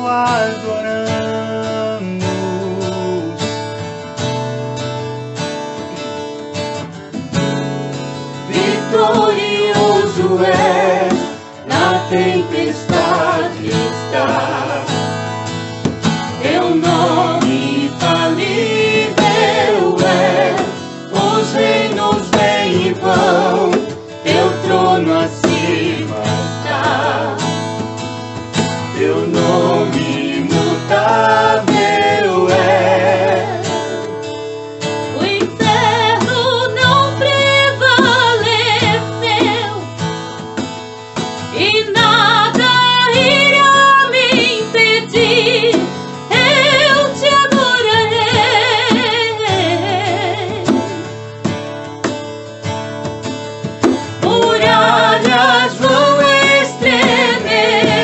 adoramos. Vitorioso és, na tempestade está. Teu nome infalível é, os reinos vêm e vão, teu trono acima está. Teu nome imutável é. O inferno não prevaleceu e nada irá me impedir. Eu te adorarei. Muralhas vão estremecer,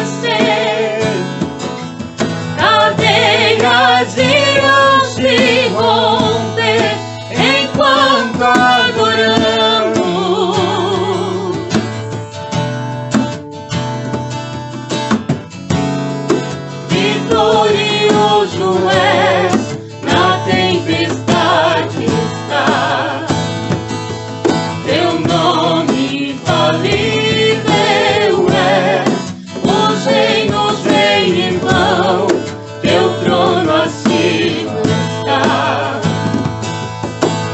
cadeias irão se romper enquanto adoramos. Vitorioso és, na tempestade está. Teu nome infalível é, os reinos vêm e vão, teu trono acima está.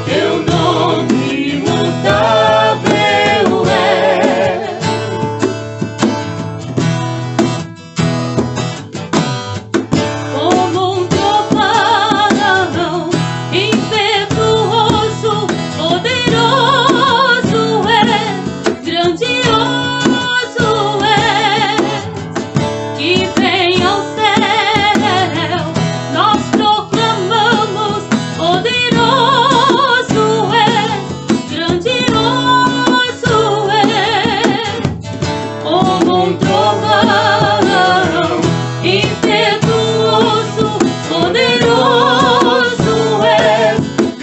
Teu nome imutável é. Como um trovão impetuoso, poderoso é, grandioso é, que vem ao céu, nós proclamamos. Poderoso é, grandioso é, como um trovão impetuoso, poderoso é,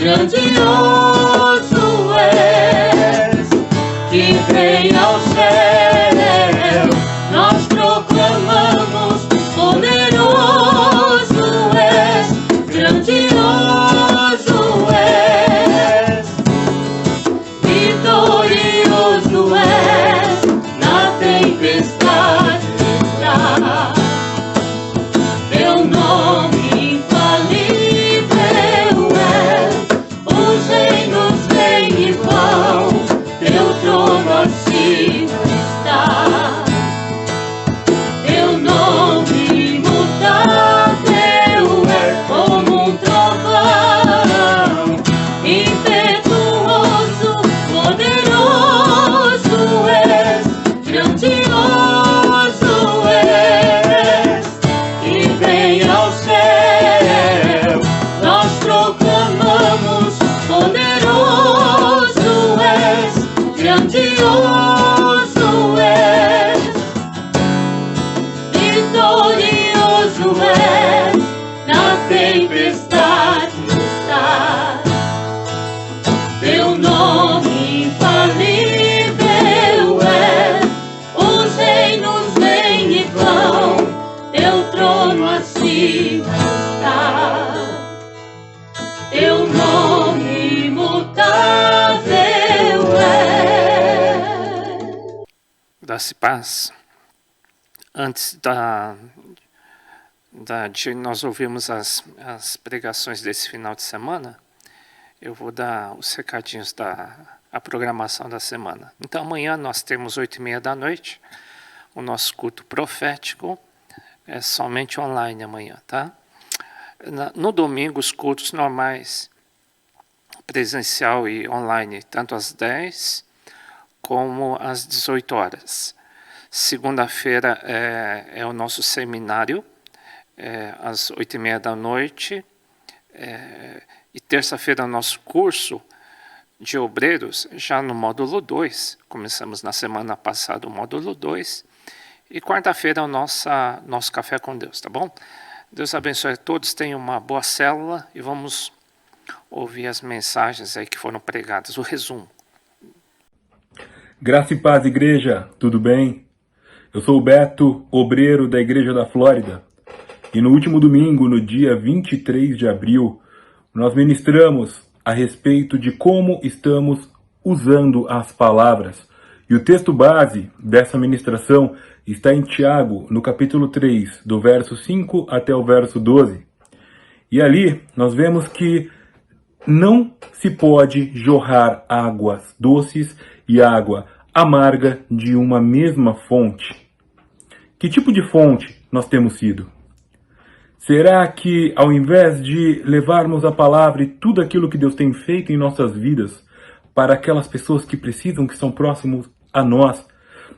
grandioso é, que vem ao céu, nós proclamamos. Poderoso és, grandioso és, vitorioso és, na tempestade está. Teu nome infalível é, os reinos vêm e vão, teu trono acima está. Teu nome imutável é, como um trovão impetuoso, poderoso és, grandioso és, que vem ao céu, nós proclamamos. Poderoso és, grandioso és, vitorioso és, na tempestade está. Teu nome infalível é, os reinos vêm e vão, teu trono acima está. Teu nome imutável é. Graça e paz. Antes de nós ouvirmos as pregações desse final de semana, eu vou dar os recadinhos a programação da semana. Então amanhã nós temos 8h30 da noite, o nosso culto profético, é somente online amanhã, tá? No domingo, os cultos normais, presencial e online, tanto às 10 como às 18 horas. Segunda-feira é o nosso seminário, às 8h30 da noite, e terça-feira é o nosso curso de obreiros, já no módulo 2, começamos na semana passada o módulo 2, e quarta-feira é o nosso Café com Deus, tá bom? Deus abençoe a todos, tenham uma boa célula e vamos ouvir as mensagens aí que foram pregadas, o resumo. Graça e paz, igreja, tudo bem? Eu sou o Beto, obreiro da Igreja da Flórida. E no último domingo, no dia 23 de abril, nós ministramos a respeito de como estamos usando as palavras. E o texto base dessa ministração está em Tiago, no capítulo 3, do verso 5 até o verso 12. E ali nós vemos que não se pode jorrar águas doces e água amarga de uma mesma fonte. Que tipo de fonte nós temos sido? Será que, ao invés de levarmos a palavra e tudo aquilo que Deus tem feito em nossas vidas para aquelas pessoas que precisam, que são próximos a nós,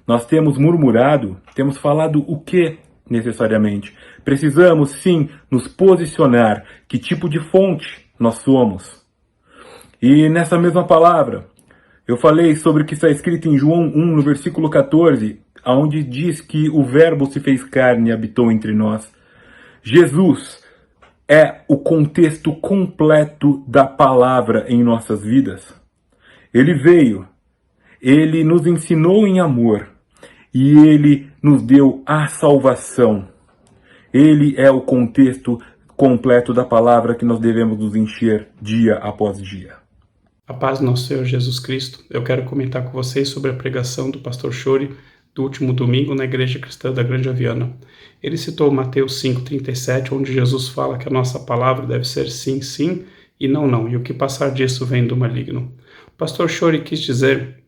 nós temos murmurado, temos falado o que necessariamente? Precisamos, sim, nos posicionar. Que tipo de fonte nós somos? E nessa mesma palavra, eu falei sobre o que está escrito em João 1, no versículo 14, onde diz que o Verbo se fez carne e habitou entre nós. Jesus é o contexto completo da palavra em nossas vidas. Ele veio, ele nos ensinou em amor e ele nos deu a salvação. Ele é o contexto completo da palavra que nós devemos nos encher dia após dia. A paz do nosso Senhor Jesus Cristo. Eu quero comentar com vocês sobre a pregação do pastor Chori do último domingo na Igreja Cristã da Grande Aviana. Ele citou Mateus 5,37, onde Jesus fala que a nossa palavra deve ser sim, sim e não, não, e o que passar disso vem do maligno. O pastor Chori quis dizer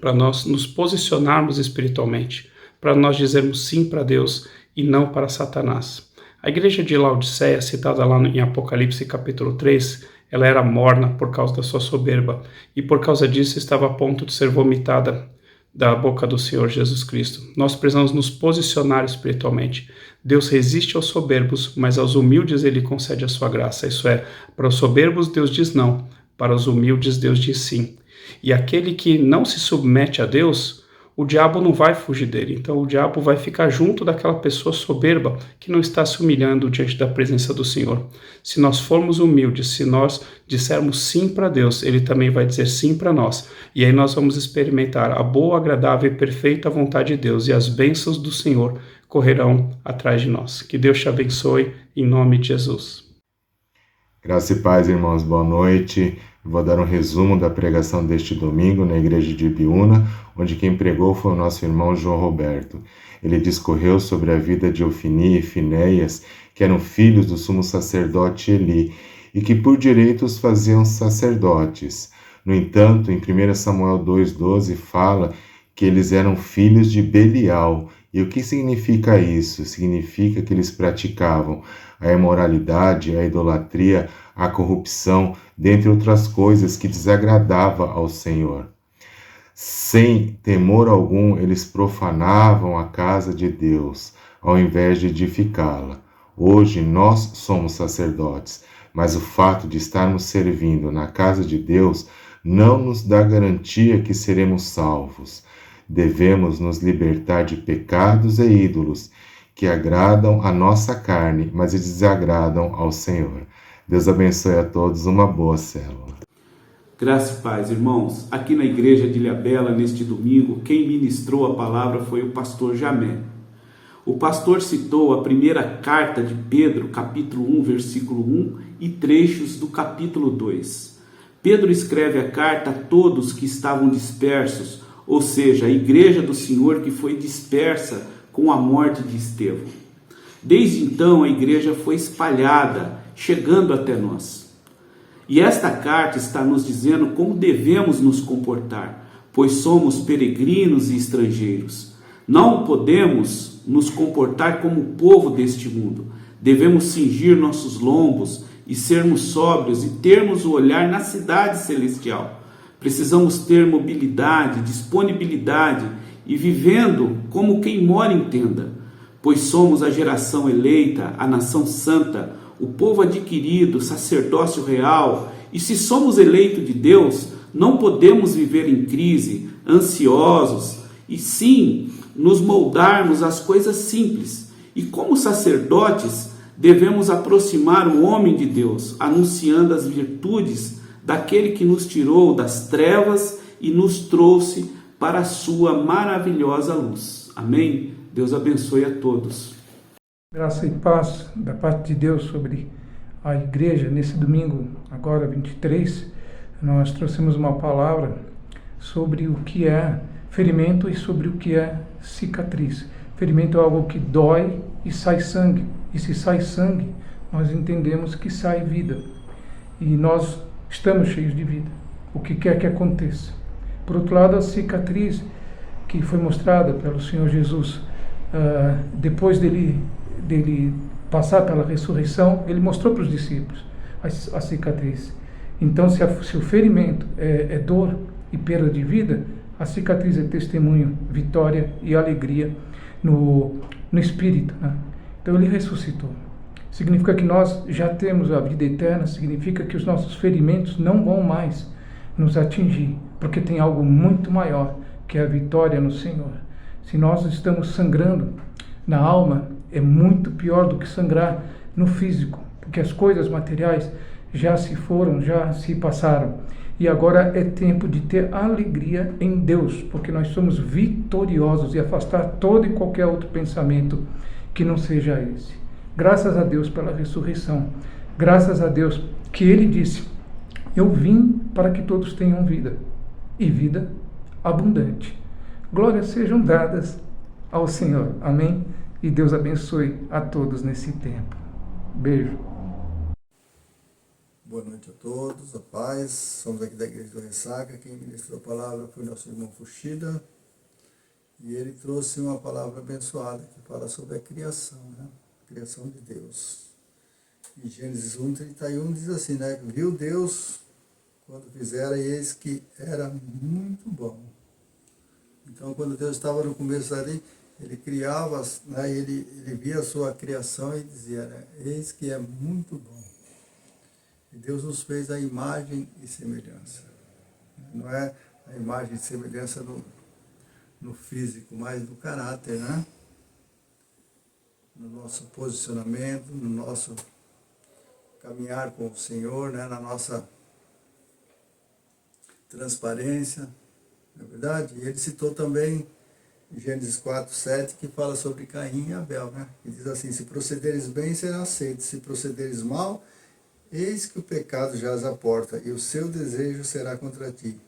para nós nos posicionarmos espiritualmente, para nós dizermos sim para Deus e não para Satanás. A igreja de Laodiceia, citada lá em Apocalipse capítulo 3, ela era morna por causa da sua soberba e por causa disso estava a ponto de ser vomitada da boca do Senhor Jesus Cristo. Nós precisamos nos posicionar espiritualmente. Deus resiste aos soberbos, mas aos humildes ele concede a sua graça. Isso é, para os soberbos Deus diz não, para os humildes Deus diz sim. E aquele que não se submete a Deus, o diabo não vai fugir dele. Então o diabo vai ficar junto daquela pessoa soberba que não está se humilhando diante da presença do Senhor. Se nós formos humildes, se nós dissermos sim para Deus, ele também vai dizer sim para nós. E aí nós vamos experimentar a boa, agradável e perfeita vontade de Deus e as bênçãos do Senhor correrão atrás de nós. Que Deus te abençoe em nome de Jesus. Graça e paz, irmãos, boa noite. Vou dar um resumo da pregação deste domingo na igreja de Ibiúna, onde quem pregou foi o nosso irmão João Roberto. Ele discorreu sobre a vida de Ofni e Finéias, que eram filhos do sumo sacerdote Eli, e que por direito os faziam sacerdotes. No entanto, em 1 Samuel 2,12 fala que eles eram filhos de Belial. E o que significa isso? Significa que eles praticavam a imoralidade, a idolatria, a corrupção, dentre outras coisas que desagradava ao Senhor. Sem temor algum, eles profanavam a casa de Deus, ao invés de edificá-la. Hoje nós somos sacerdotes, mas o fato de estarmos servindo na casa de Deus não nos dá garantia que seremos salvos. Devemos nos libertar de pecados e ídolos que agradam a nossa carne, mas desagradam ao Senhor. Deus abençoe a todos, uma boa célula. Graça e paz, irmãos. Aqui na igreja de Ilhabela, neste domingo, quem ministrou a palavra foi o pastor Jamé. O pastor citou a primeira carta de Pedro, capítulo 1, versículo 1 e trechos do capítulo 2. Pedro escreve a carta a todos que estavam dispersos, ou seja, a igreja do Senhor que foi dispersa com a morte de Estevão. Desde então a igreja foi espalhada, chegando até nós. E esta carta está nos dizendo como devemos nos comportar, pois somos peregrinos e estrangeiros. Não podemos nos comportar como o povo deste mundo. Devemos cingir nossos lombos e sermos sóbrios e termos o olhar na cidade celestial. Precisamos ter mobilidade, disponibilidade e vivendo como quem mora em tenda, pois somos a geração eleita, a nação santa, o povo adquirido, sacerdócio real. E se somos eleitos de Deus, não podemos viver em crise, ansiosos, e sim nos moldarmos às coisas simples. E como sacerdotes, devemos aproximar o homem de Deus, anunciando as virtudes daquele que nos tirou das trevas e nos trouxe para a sua maravilhosa luz. Amém? Deus abençoe a todos. Graça e paz da parte de Deus sobre a igreja. Nesse domingo, agora 23, nós trouxemos uma palavra sobre o que é ferimento e sobre o que é cicatriz. Ferimento é algo que dói e sai sangue. E se sai sangue, nós entendemos que sai vida. E nós estamos cheios de vida, o que quer que aconteça. Por outro lado, a cicatriz que foi mostrada pelo Senhor Jesus, depois dele passar pela ressurreição, ele mostrou para os discípulos a cicatriz. Então, se o ferimento é dor e perda de vida, a cicatriz é testemunho, vitória e alegria no espírito, né? Então, ele ressuscitou. Significa que nós já temos a vida eterna, significa que os nossos ferimentos não vão mais nos atingir, porque tem algo muito maior, que é a vitória no Senhor. Se nós estamos sangrando na alma, é muito pior do que sangrar no físico, porque as coisas materiais já se foram, já se passaram. E agora é tempo de ter alegria em Deus, porque nós somos vitoriosos, e afastar todo e qualquer outro pensamento que não seja esse. Graças a Deus pela ressurreição. Graças a Deus que Ele disse: eu vim para que todos tenham vida, e vida abundante. Glórias sejam dadas ao Senhor. Amém? E Deus abençoe a todos nesse tempo. Beijo. Boa noite a todos, a paz. Somos aqui da Igreja do Ressaca. Quem ministrou a palavra foi nosso irmão Fuxida. E ele trouxe uma palavra abençoada que fala sobre a criação, né? A criação de Deus. Em Gênesis 1:31 diz assim, né? Viu Deus quando fizera, e eis que era muito bom. Então, quando Deus estava no começo ali, Ele criava, né? Ele via a sua criação e dizia, né? Eis que é muito bom. E Deus nos fez a imagem e semelhança. Não é a imagem e semelhança no físico, mas no caráter, né? No nosso posicionamento, no nosso caminhar com o Senhor, né? Na nossa transparência, não é verdade? E ele citou também em Gênesis 4:7, que fala sobre Caim e Abel, né? Que diz assim, se procederes bem, será aceito, se procederes mal, eis que o pecado jaz à porta, e o seu desejo será contra ti.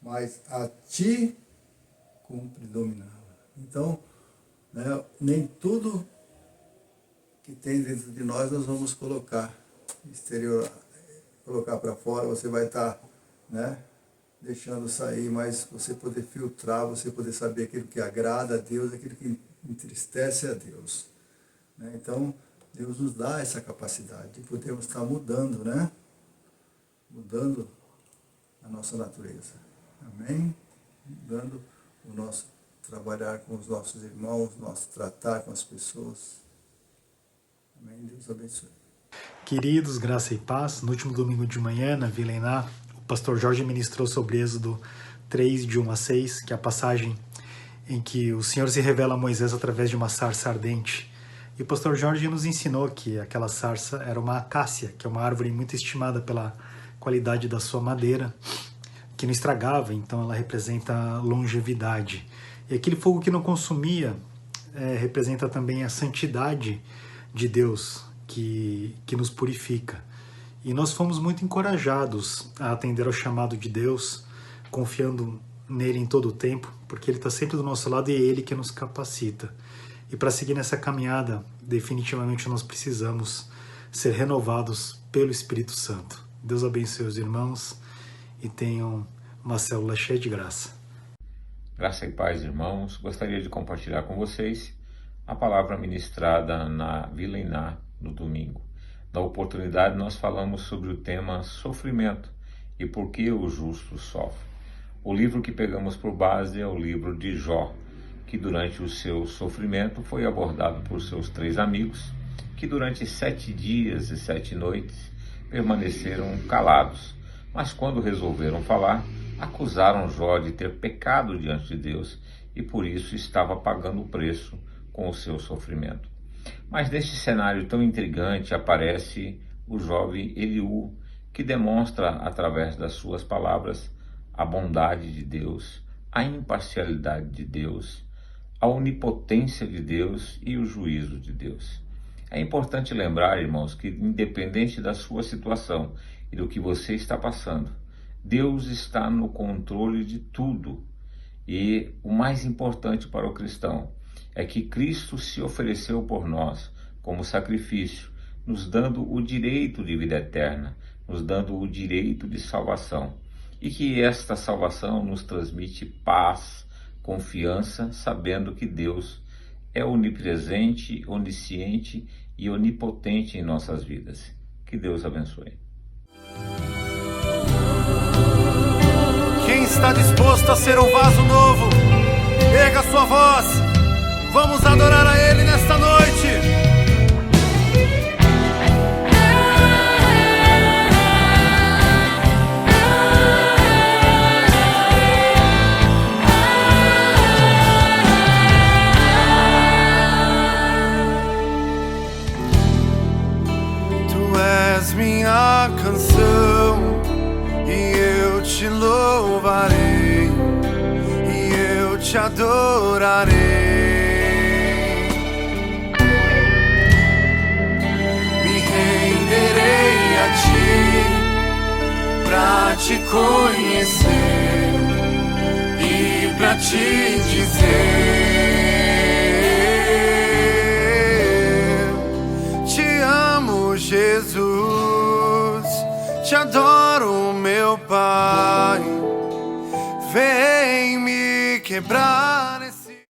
Mas a ti cumpre dominá-la. Então, né, nem tudo que tem dentro de nós vamos colocar exterior, colocar para fora, você vai estar, né, deixando sair, mas você poder filtrar, você poder saber aquilo que agrada a Deus, aquilo que entristece a Deus, né? Então, Deus nos dá essa capacidade de podermos estar mudando, né? Mudando a nossa natureza. Amém? Mudando o nosso trabalhar com os nossos irmãos, nosso tratar com as pessoas. Amém? Deus abençoe. Queridos, graça e paz. No último domingo de manhã, na Vila Iná, o pastor Jorge ministrou sobre Êxodo 3, de 1 a 6, que é a passagem em que o Senhor se revela a Moisés através de uma sarça ardente. E o pastor Jorge nos ensinou que aquela sarça era uma acácia, que é uma árvore muito estimada pela qualidade da sua madeira, que não estragava, então ela representa longevidade. E aquele fogo que não consumia representa também a santidade de Deus, que nos purifica. E nós fomos muito encorajados a atender ao chamado de Deus, confiando nele em todo o tempo, porque ele está sempre do nosso lado e é ele que nos capacita. E para seguir nessa caminhada, definitivamente nós precisamos ser renovados pelo Espírito Santo. Deus abençoe os irmãos e tenham uma célula cheia de graça. Graça e paz, irmãos. Gostaria de compartilhar com vocês a palavra ministrada na Vila Iná no domingo. Na oportunidade, nós falamos sobre o tema sofrimento e por que o justo sofre. O livro que pegamos por base é o livro de Jó, que durante o seu sofrimento foi abordado por seus 3 amigos, que durante 7 dias e 7 noites permaneceram calados, mas quando resolveram falar, acusaram Jó de ter pecado diante de Deus e por isso estava pagando o preço com o seu sofrimento. Mas neste cenário tão intrigante aparece o jovem Eliú, que demonstra através das suas palavras a bondade de Deus, a imparcialidade de Deus, a onipotência de Deus e o juízo de Deus. É importante lembrar, irmãos, que independente da sua situação e do que você está passando, Deus está no controle de tudo. E o mais importante para o cristão é que Cristo se ofereceu por nós como sacrifício, nos dando o direito de vida eterna, nos dando o direito de salvação. E que esta salvação nos transmite paz, confiança, sabendo que Deus é onipresente, onisciente e onipotente em nossas vidas. Que Deus abençoe. Quem está disposto a ser um vaso novo, erga sua voz, vamos adorar a Ele nesta noite. Minha canção, e eu te louvarei, e eu te adorarei. Me renderei a ti, pra te conhecer e pra te dizer: te amo, Jesus. Te adoro, meu Pai, vem me quebrar esse